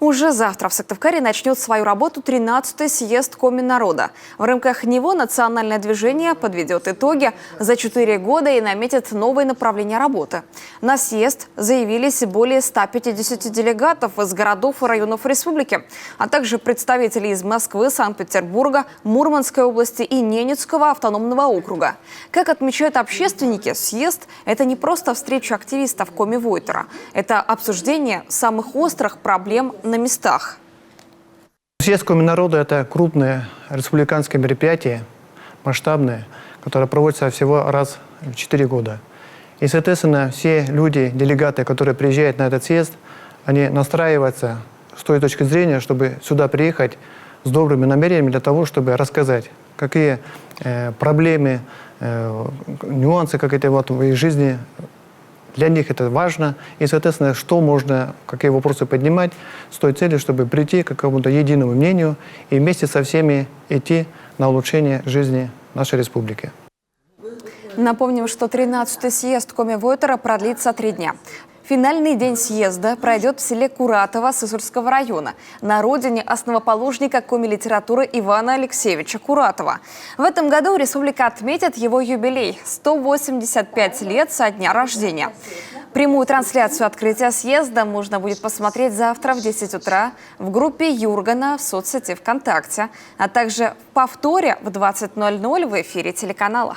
Уже завтра в Сыктывкаре начнет свою работу 13-й съезд Коминнарода. В рамках него национальное движение подведет итоги за 4 года и наметит новые направления работы. На съезд заявились более 150 делегатов из городов и районов республики, а также представители из Москвы, Санкт-Петербурга, Мурманской области и Ненецкого автономного округа. Как отмечают общественники, съезд – это не просто встреча активистов Коми-Войтера. Это обсуждение самых острых проблем на местах. Съезд Коминнарода – это крупное республиканское мероприятие, масштабное, которое проводится всего раз в 4 года. И, соответственно, все люди, делегаты, которые приезжают на этот съезд, они настраиваются с той точки зрения, чтобы сюда приехать с добрыми намерениями для того, чтобы рассказать, какие проблемы, нюансы какие-то в их жизни. Для них это важно, и, соответственно, что можно, какие вопросы поднимать с той целью, чтобы прийти к какому-то единому мнению и вместе со всеми идти на улучшение жизни нашей республики. Напомним, что 13-й съезд Коми-Войтера продлится 3 дня. Финальный день съезда пройдет в селе Куратово Сысольского района, на родине основоположника коми-литературы Ивана Алексеевича Куратова. В этом году республика отметит его юбилей – 185 лет со дня рождения. Прямую трансляцию открытия съезда можно будет посмотреть завтра в 10 утра в группе Юргана в соцсети ВКонтакте, а также в повторе в 20:00 в эфире телеканала.